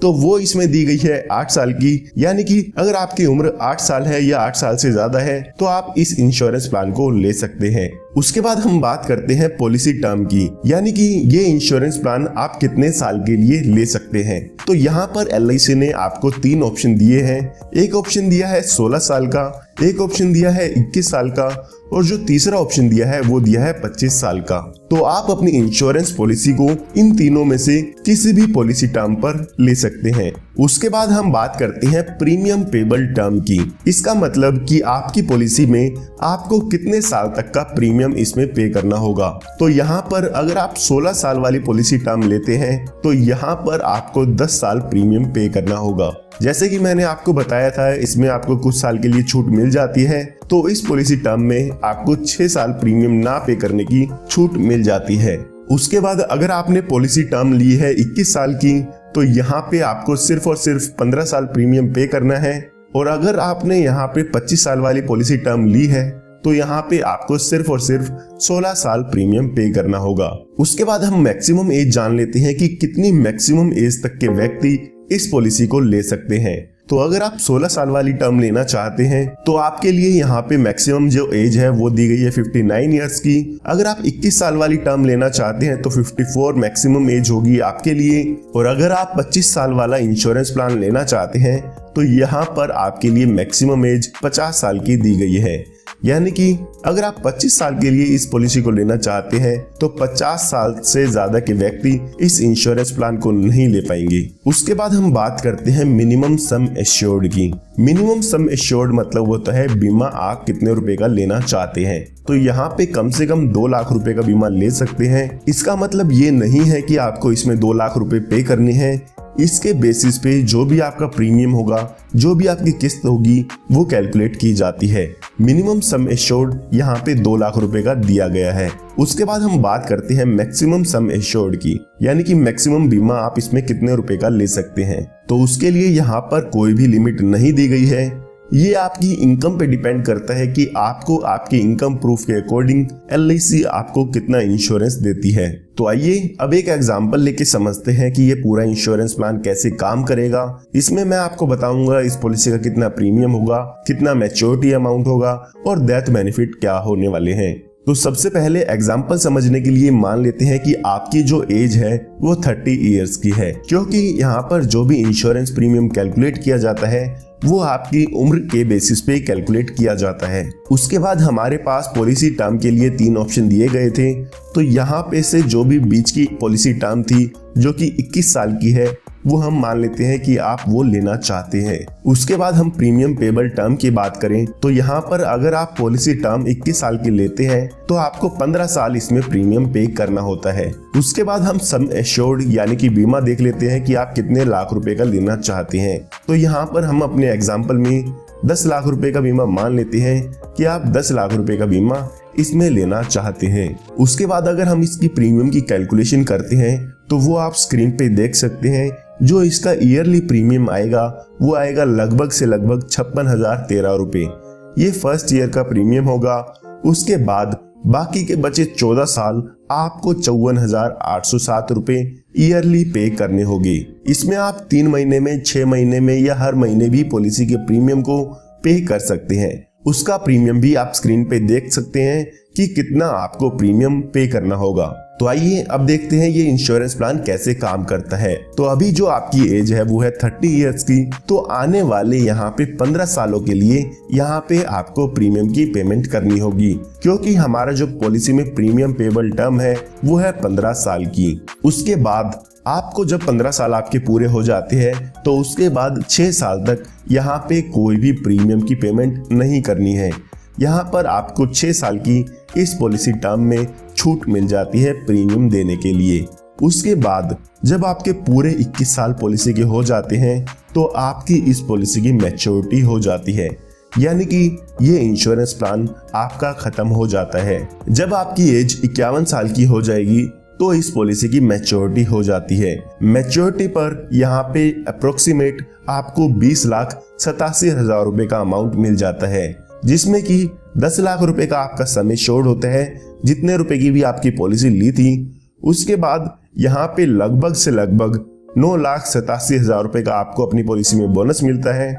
तो वो इसमें दी गई है 8 साल की, यानी कि अगर आपकी उम्र 8 साल है या 8 साल से ज्यादा है तो आप इस इंश्योरेंस प्लान को ले सकते हैं। उसके बाद हम बात करते हैं पॉलिसी टर्म की, यानी कि ये इंश्योरेंस प्लान आप कितने साल के लिए ले सकते हैं। तो यहाँ पर LIC ने आपको 3 ऑप्शन दिए हैं। एक ऑप्शन दिया है 16 साल का, एक ऑप्शन दिया है 21 साल का और जो तीसरा ऑप्शन दिया है वो दिया है 25 साल का। तो आप अपनी इंश्योरेंस पॉलिसी को इन तीनों में से किसी भी पॉलिसी टर्म पर ले सकते हैं। उसके बाद हम बात करते हैं प्रीमियम पेबल टर्म की। इसका मतलब कि आपकी पॉलिसी में आपको कितने साल तक का प्रीमियम इसमें पे करना होगा। तो यहाँ पर अगर आप 16 साल वाली पॉलिसी टर्म लेते हैं तो यहाँ पर आपको 10 साल प्रीमियम पे करना होगा। जैसे कि मैंने आपको बताया था, इसमें आपको कुछ साल के लिए छूट मिल जाती है, तो इस पॉलिसी टर्म में आपको 6 साल प्रीमियम ना पे करने की छूट मिल जाती है। उसके बाद अगर आपने पॉलिसी टर्म ली है 21 साल की तो यहाँ पे आपको सिर्फ और सिर्फ 15 साल प्रीमियम पे करना है, और अगर आपने यहाँ पे 25 साल वाली पॉलिसी टर्म ली है तो यहाँ पे आपको सिर्फ और सिर्फ 16 साल प्रीमियम पे करना होगा। उसके बाद हम मैक्सिमम एज जान लेते हैं कि कितनी मैक्सिमम एज तक के व्यक्ति इस पॉलिसी को ले सकते हैं। तो अगर आप 16 साल वाली टर्म लेना चाहते हैं तो आपके लिए यहाँ पे मैक्सिमम जो एज है वो दी गई है 59 इयर्स की। अगर आप 21 साल वाली टर्म लेना चाहते हैं तो 54 मैक्सिमम एज होगी आपके लिए, और अगर आप 25 साल वाला इंश्योरेंस प्लान लेना चाहते हैं तो यहाँ पर आपके लिए मैक्सिमम एज 50 साल की दी गई है। यानी कि अगर आप 25 साल के लिए इस पॉलिसी को लेना चाहते हैं तो 50 साल से ज्यादा के व्यक्ति इस इंश्योरेंस प्लान को नहीं ले पाएंगे। उसके बाद हम बात करते हैं मिनिमम सम एश्योर्ड की। मिनिमम सम एश्योर्ड मतलब होता है बीमा आप कितने रुपए का लेना चाहते हैं। तो यहाँ पे कम से कम 2 लाख रुपए का बीमा ले सकते हैं। इसका मतलब ये नहीं है कि आपको इसमें 2 लाख रुपए पे करने हैं। इसके बेसिस पे जो भी आपका प्रीमियम होगा, जो भी आपकी किस्त होगी, वो कैलकुलेट की जाती है। मिनिमम सम एश्योर्ड यहाँ पे 2 लाख रुपए का दिया गया है। उसके बाद हम बात करते हैं मैक्सिमम सम एश्योर्ड की, यानी कि मैक्सिमम बीमा आप इसमें कितने रुपए का ले सकते हैं। तो उसके लिए यहाँ पर कोई भी लिमिट नहीं दी गई है। ये आपकी इनकम पे डिपेंड करता है कि आपको आपकी इनकम प्रूफ के अकॉर्डिंग LIC आपको कितना इंश्योरेंस देती है। तो आइए अब एक एग्जांपल लेके समझते हैं कि ये पूरा इंश्योरेंस प्लान कैसे काम करेगा। इसमें मैं आपको बताऊंगा इस पॉलिसी का कितना प्रीमियम होगा, कितना मैच्योरिटी अमाउंट होगा और डेथ बेनिफिट क्या होने वाले हैं। तो सबसे पहले एग्जाम्पल समझने के लिए मान लेते हैं कि आपकी जो एज है वो 30 इयर्स की है, क्योंकि यहाँ पर जो भी इंश्योरेंस प्रीमियम कैलकुलेट किया जाता है वो आपकी उम्र के बेसिस पे कैलकुलेट किया जाता है। उसके बाद हमारे पास पॉलिसी टर्म के लिए 3 ऑप्शन दिए गए थे। तो यहाँ पे से जो भी बीच की पॉलिसी टर्म थी जो कि 21 साल की है वो हम मान लेते हैं कि आप वो लेना चाहते हैं। उसके बाद हम प्रीमियम पेबल टर्म की बात करें तो यहाँ पर अगर आप पॉलिसी टर्म 21 साल की लेते हैं तो आपको 15 साल इसमें प्रीमियम पे करना होता है। उसके बाद हम सम एश्योर्ड यानी कि बीमा देख लेते हैं कि आप कितने लाख रुपए का लेना चाहते हैं। तो यहाँ पर हम अपने एग्जाम्पल में 10 लाख रुपए का बीमा मान लेते हैं कि आप 10 लाख रुपए का बीमा इसमें लेना चाहते हैं। उसके बाद अगर हम इसकी प्रीमियम की कैलकुलेशन करते हैं तो वो आप स्क्रीन पे देख सकते हैं। जो इसका ईयरली प्रीमियम आएगा वो आएगा लगभग से लगभग 56,013 रुपए। ये फर्स्ट ईयर का प्रीमियम होगा। उसके बाद बाकी के बचे 14 साल आपको 54,807 रुपए ईयरली पे करने होंगे। इसमें आप 3 महीने में, 6 महीने में या हर महीने भी पॉलिसी के प्रीमियम को पे कर सकते हैं। उसका प्रीमियम भी आप स्क्रीन पे देख सकते हैं कि कितना आपको प्रीमियम पे करना होगा। तो आइए अब देखते हैं ये इंश्योरेंस प्लान कैसे काम करता है। तो अभी जो आपकी एज है वो है 30 इयर्स की। तो आने वाले यहाँ पे 15 सालों के लिए यहाँ पे आपको प्रीमियम की पेमेंट करनी होगी, क्योंकि हमारा जो पॉलिसी में प्रीमियम पेबल टर्म है वो है 15 साल की। उसके बाद आपको जब 15 साल आपके पूरे हो जाते हैं तो उसके बाद 6 साल तक यहाँ पे कोई भी प्रीमियम की पेमेंट नहीं करनी है। यहाँ पर आपको 6 साल की इस पॉलिसी टर्म में छूट मिल जाती है प्रीमियम देने के लिए। उसके बाद जब आपके पूरे 21 साल पॉलिसी के हो जाते हैं तो आपकी इस पॉलिसी की मैच्योरिटी हो जाती है, यानी कि ये इंश्योरेंस प्लान आपका खत्म हो जाता है। जब आपकी एज 51 साल की हो जाएगी तो इस पॉलिसी की मैच्योरिटी हो जाती है। मैच्योरिटी पर यहाँ पे अप्रोक्सीमेट आपको 20,87,000 रुपए का अमाउंट मिल जाता है, जिसमें कि 10 लाख रुपए का आपका सम एश्योर्ड होता है, जितने रुपए की भी आपकी पॉलिसी ली थी। उसके बाद यहाँ पे लगभग से लगभग 9,87,000 रुपए का आपको अपनी पॉलिसी में बोनस मिलता है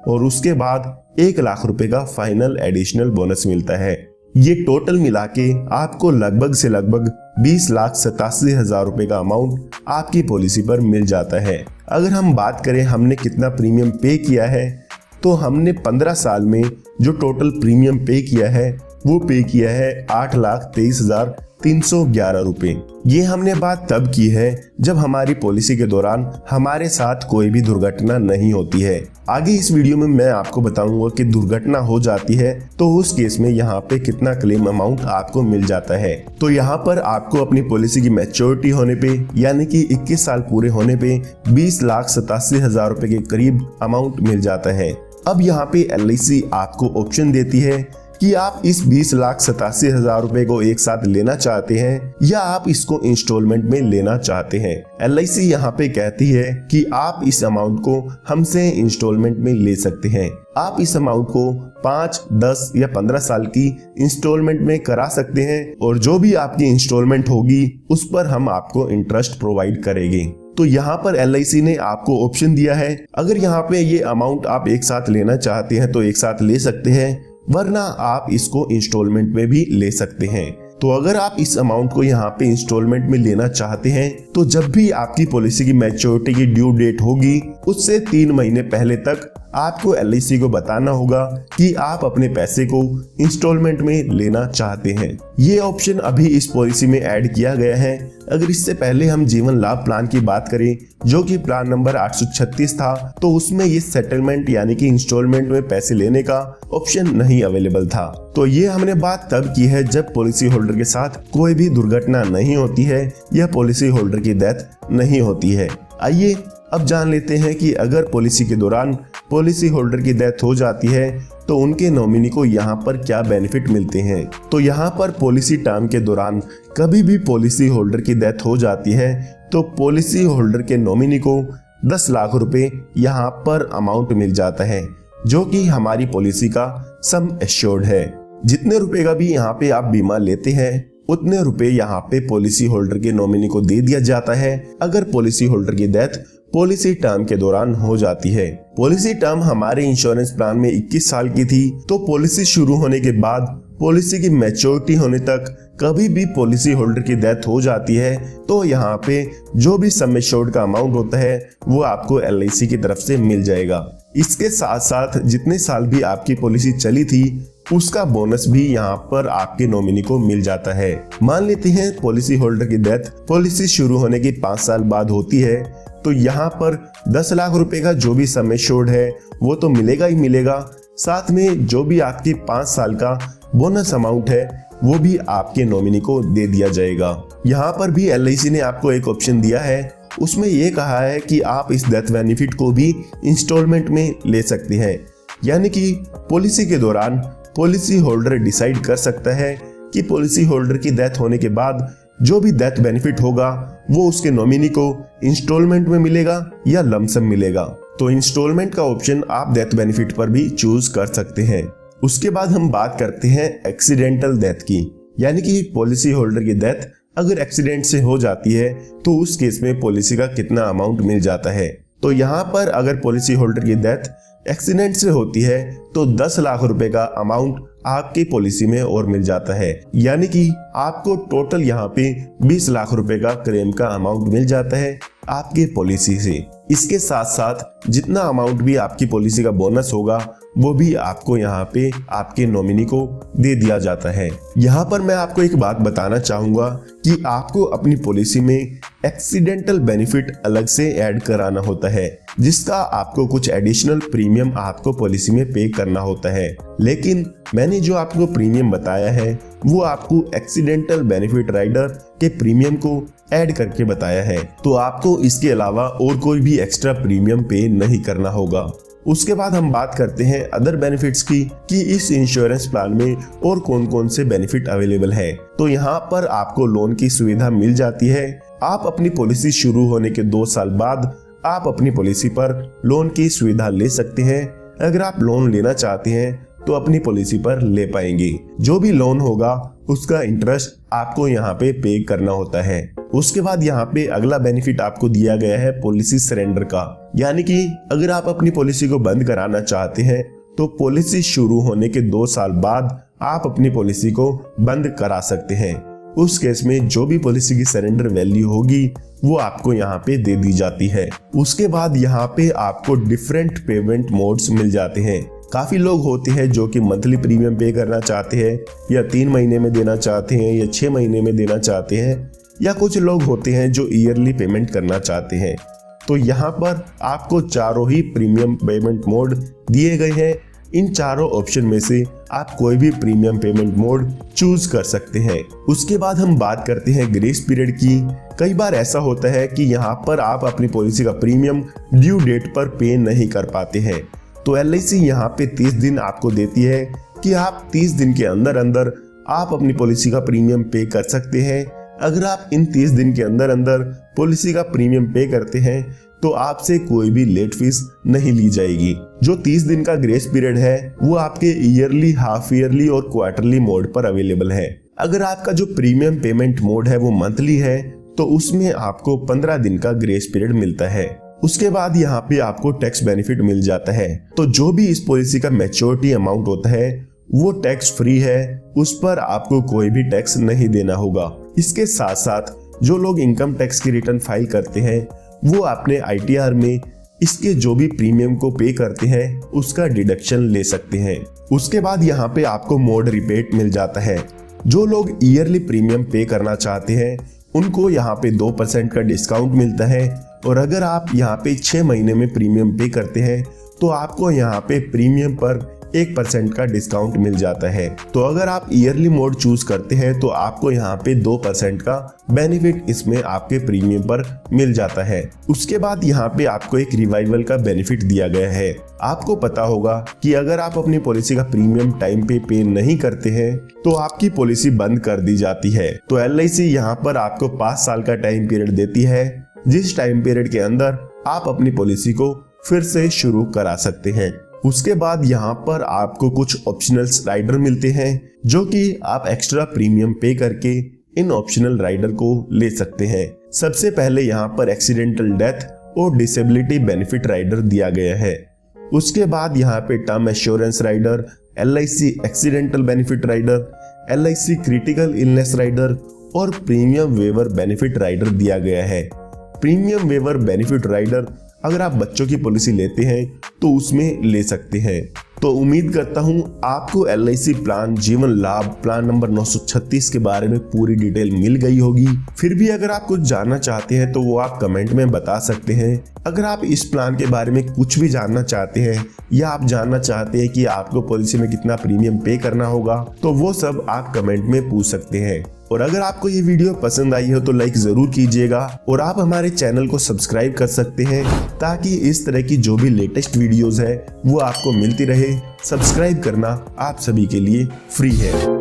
और उसके बाद 1 लाख रुपए का फाइनल एडिशनल बोनस मिलता है। ये टोटल मिला के आपको लगभग से लगभग 20,87,000 रुपए का अमाउंट आपकी पॉलिसी पर मिल जाता है। अगर हम बात करें हमने कितना प्रीमियम पे किया है, तो हमने 15 साल में जो टोटल प्रीमियम पे किया है वो पे किया है 8,23,311 रुपए। ये हमने बात तब की है जब हमारी पॉलिसी के दौरान हमारे साथ कोई भी दुर्घटना नहीं होती है। आगे इस वीडियो में मैं आपको बताऊंगा कि दुर्घटना हो जाती है तो उस केस में यहाँ पे कितना क्लेम अमाउंट आपको मिल जाता है। तो यहाँ पर आपको अपनी पॉलिसी की मैच्योरिटी होने पे यानी कि 21 साल पूरे होने पे 20,87,000 रुपए के करीब अमाउंट मिल जाता है। अब यहाँ पे LIC आपको ऑप्शन देती है कि आप इस 20,87,000 रुपए को एक साथ लेना चाहते हैं या आप इसको इंस्टॉलमेंट में लेना चाहते हैं। LIC यहाँ पे कहती है कि आप इस अमाउंट को हमसे इंस्टॉलमेंट में ले सकते हैं। आप इस अमाउंट को 5, 10 या 15 साल की इंस्टॉलमेंट में करा सकते हैं और जो भी आपकी इंस्टॉलमेंट होगी उस पर हम आपको इंटरेस्ट प्रोवाइड करेंगे। तो यहाँ पर LIC ने आपको ऑप्शन दिया है, अगर यहाँ पे ये अमाउंट आप एक साथ लेना चाहते हैं तो एक साथ ले सकते हैं, वरना आप इसको इंस्टॉलमेंट में भी ले सकते हैं। तो अगर आप इस अमाउंट को यहाँ पे इंस्टॉलमेंट में लेना चाहते हैं तो जब भी आपकी पॉलिसी की मैच्योरिटी की ड्यू डेट होगी उससे 3 महीने पहले तक आपको LIC को बताना होगा कि आप अपने पैसे को इंस्टॉलमेंट में लेना चाहते हैं। ये ऑप्शन अभी इस पॉलिसी में ऐड किया गया है। अगर इससे पहले हम जीवन लाभ प्लान की बात करें जो कि प्लान नंबर 836 था, तो उसमें ये सेटलमेंट यानी कि इंस्टॉलमेंट में पैसे लेने का ऑप्शन नहीं अवेलेबल था। तो ये हमने बात तब की है जब पॉलिसी होल्डर के साथ कोई भी दुर्घटना नहीं होती है या पॉलिसी होल्डर की डेथ नहीं होती है। आइए अब जान लेते हैं कि अगर पॉलिसी के दौरान पॉलिसी होल्डर की डेथ हो जाती है तो उनके नॉमिनी को यहाँ पर क्या बेनिफिट मिलते हैं। तो यहाँ पर पॉलिसी टर्म के दौरान कभी भी पॉलिसी होल्डर की डेथ हो जाती है तो पॉलिसी होल्डर के नॉमिनी को 10 लाख रुपए यहाँ पर अमाउंट मिल जाता है, जो कि हमारी पॉलिसी का सम एश्योर्ड है। जितने रुपए का भी यहाँ पे आप बीमा लेते हैं उतने रुपए यहाँ पे पॉलिसी होल्डर के नॉमिनी को दे दिया जाता है अगर पॉलिसी होल्डर की डेथ पॉलिसी टर्म के दौरान हो जाती है। पॉलिसी टर्म हमारे इंश्योरेंस प्लान में 21 साल की थी, तो पॉलिसी शुरू होने के बाद पॉलिसी की मैच्योरिटी होने तक कभी भी पॉलिसी होल्डर की डेथ हो जाती है तो यहाँ पे जो भी सम एश्योर्ड का अमाउंट होता है वो आपको LIC की तरफ से मिल जाएगा। इसके साथ साथ जितने साल भी आपकी पॉलिसी चली थी उसका बोनस भी यहाँ पर आपके नॉमिनी को मिल जाता है। मान लेते हैं पॉलिसी होल्डर की डेथ पॉलिसी शुरू होने के 5 साल बाद होती है, तो यहाँ पर 10 लाख रुपए का जो भी सम एश्योर्ड है वो तो मिलेगा ही मिलेगा, साथ में जो भी आपके 5 साल का बोनस अमाउंट है वो भी आपके नॉमिनी को दे दिया जाएगा। यहाँ पर भी LIC ने आपको एक ऑप्शन दिया है, उसमें ये कहा है कि आप इस डेथ बेनिफिट को भी इंस्टॉलमेंट में ले सकते हैं, यानी कि पॉलिसी के दौरान पॉलिसी होल्डर डिसाइड कर सकता है कि पॉलिसी होल्डर की डेथ होने के बाद जो भी डेथ बेनिफिट होगा वो उसके नॉमिनी को इंस्टॉलमेंट में मिलेगा या लमसम मिलेगा। तो इंस्टॉलमेंट का ऑप्शन आप डेथ बेनिफिट पर भी चूज कर सकते हैं। उसके बाद हम बात करते हैं एक्सीडेंटल डेथ की, यानी कि पॉलिसी होल्डर की डेथ अगर एक्सीडेंट से हो जाती है तो उस केस में पॉलिसी का कितना अमाउंट मिल जाता है। तो यहाँ पर अगर पॉलिसी होल्डर की डेथ एक्सीडेंट से होती है तो 10 लाख रुपए का अमाउंट आपकी पॉलिसी में और मिल जाता है, यानी कि आपको टोटल यहाँ पे 20 लाख रुपए का क्लेम का अमाउंट मिल जाता है आपकी पॉलिसी से। इसके साथ साथ जितना अमाउंट भी आपकी पॉलिसी का बोनस होगा वो भी आपको यहाँ पे आपके नॉमिनी को दे दिया जाता है। यहाँ पर मैं आपको एक बात बताना चाहूंगा कि आपको अपनी पॉलिसी में एक्सीडेंटल बेनिफिट अलग से ऐड कराना होता है, जिसका आपको कुछ एडिशनल प्रीमियम आपको पॉलिसी में पे करना होता है। लेकिन मैंने जो आपको प्रीमियम बताया है वो आपको एक्सीडेंटल बेनिफिट राइडर के प्रीमियम को ऐड करके बताया है, तो आपको इसके अलावा और कोई भी एक्स्ट्रा प्रीमियम पे नहीं करना होगा। उसके बाद हम बात करते हैं अदर बेनिफिट्स की कि इस इंश्योरेंस प्लान में और कौन कौन से बेनिफिट अवेलेबल है। तो यहाँ पर आपको लोन की सुविधा मिल जाती है। आप अपनी पॉलिसी शुरू होने के 2 साल बाद आप अपनी पॉलिसी पर लोन की सुविधा ले सकते हैं। अगर आप लोन लेना चाहते हैं तो अपनी पॉलिसी पर ले पाएंगे। जो भी लोन होगा उसका इंटरेस्ट आपको यहाँ पे करना होता है। उसके बाद यहाँ पे अगला बेनिफिट आपको दिया गया है पॉलिसी सरेंडर का, यानी कि अगर आप अपनी पॉलिसी को बंद कराना चाहते हैं तो पॉलिसी शुरू होने के 2 साल बाद आप अपनी पॉलिसी को बंद करा सकते हैं। उस केस में जो भी पॉलिसी की सरेंडर वैल्यू होगी वो आपको यहाँ पे दे दी जाती है। उसके बाद यहाँ पे आपको डिफरेंट पेमेंट मोड्स मिल जाते हैं। काफी लोग होते हैं जो कि मंथली प्रीमियम पे करना चाहते हैं, या 3 महीने में देना चाहते हैं, या 6 महीने में देना चाहते हैं, या कुछ लोग होते हैं जो ईयरली पेमेंट करना चाहते हैं। तो यहाँ पर आपको चारों ही प्रीमियम पेमेंट मोड दिए गए हैं। इन चारों ऑप्शन में से आप कोई भी प्रीमियम पेमेंट मोड चूज कर सकते हैं। उसके बाद हम बात करते हैं ग्रेस पीरियड की। कई बार ऐसा होता है कि यहाँ पर आप अपनी पॉलिसी का प्रीमियम ड्यू डेट पर पे नहीं कर पाते हैं, तो LIC यहाँ पे 30 दिन आपको देती है कि आप 30 दिन के अंदर अंदर आप अपनी पॉलिसी का प्रीमियम पे कर सकते हैं। अगर आप इन 30 दिन के अंदर अंदर पॉलिसी का प्रीमियम पे करते हैं तो आपसे कोई भी लेट फीस नहीं ली जाएगी। जो 30 दिन का ग्रेस पीरियड है वो आपके ईयरली, हाफ ईयरली और क्वार्टरली मोड पर अवेलेबल है। अगर आपका जो प्रीमियम पेमेंट मोड है वो मंथली है तो उसमें आपको 15 दिन का ग्रेस पीरियड मिलता है। उसके बाद यहाँ पे आपको टैक्स बेनिफिट मिल जाता है। तो जो भी इस पॉलिसी का मैच्योरिटी अमाउंट होता है वो टैक्स फ्री है, उस पर आपको कोई भी टैक्स नहीं देना होगा। इसके साथ साथ जो लोग इनकम टैक्स की रिटर्न फाइल करते हैं वो अपने ITR में इसके जो भी प्रीमियम को पे करते हैं उसका डिडक्शन ले सकते हैं। उसके बाद यहाँ पे आपको मोड रिबेट मिल जाता है। जो लोग ईयरली प्रीमियम पे करना चाहते हैं उनको यहाँ पे 2% का डिस्काउंट मिलता है, और अगर आप यहाँ पे 6 महीने में प्रीमियम पे करते हैं तो आपको यहाँ पे प्रीमियम पर 1% का डिस्काउंट मिल जाता है। तो अगर आप ईयरली मोड चूज करते हैं तो आपको यहाँ पे 2% का बेनिफिट इसमें आपके प्रीमियम पर मिल जाता है। उसके बाद यहाँ पे आपको एक रिवाइवल का बेनिफिट दिया गया है। आपको पता होगा कि अगर आप अपनी पॉलिसी का प्रीमियम टाइम पे नहीं करते हैं तो आपकी पॉलिसी बंद कर दी जाती है। तो LIC यहाँ पर आपको 5 साल का टाइम पीरियड देती है, जिस टाइम पीरियड के अंदर आप अपनी पॉलिसी को फिर से शुरू करा सकते हैं। उसके बाद यहाँ पर आपको कुछ ऑप्शनल राइडर मिलते हैं जो कि आप एक्स्ट्रा प्रीमियम पे करके इन ऑप्शनल राइडर को ले सकते हैं। सबसे पहले यहाँ पर एक्सीडेंटल डेथ और डिसेबिलिटी बेनिफिट राइडर दिया गया है। उसके बाद यहाँ पे term assurance rider, LIC accidental benefit rider, LIC critical illness rider और प्रीमियम वेवर बेनिफिट राइडर दिया गया है। प्रीमियम वेवर बेनिफिट राइडर अगर आप बच्चों की पॉलिसी लेते हैं तो उसमें ले सकते हैं। तो उम्मीद करता हूं आपको LIC प्लान जीवन लाभ प्लान नंबर 936 के बारे में पूरी डिटेल मिल गई होगी। फिर भी अगर आप कुछ जानना चाहते हैं तो वो आप कमेंट में बता सकते हैं। अगर आप इस प्लान के बारे में कुछ भी जानना चाहते हैं या आप जानना चाहते हैं कि आपको पॉलिसी में कितना प्रीमियम पे करना होगा तो वो सब आप कमेंट में पूछ सकते हैं। और अगर आपको ये वीडियो पसंद आई हो तो लाइक जरूर कीजिएगा, और आप हमारे चैनल को सब्सक्राइब कर सकते हैं ताकि इस तरह की जो भी लेटेस्ट वीडियोस है वो आपको मिलती रहे। सब्सक्राइब करना आप सभी के लिए फ्री है।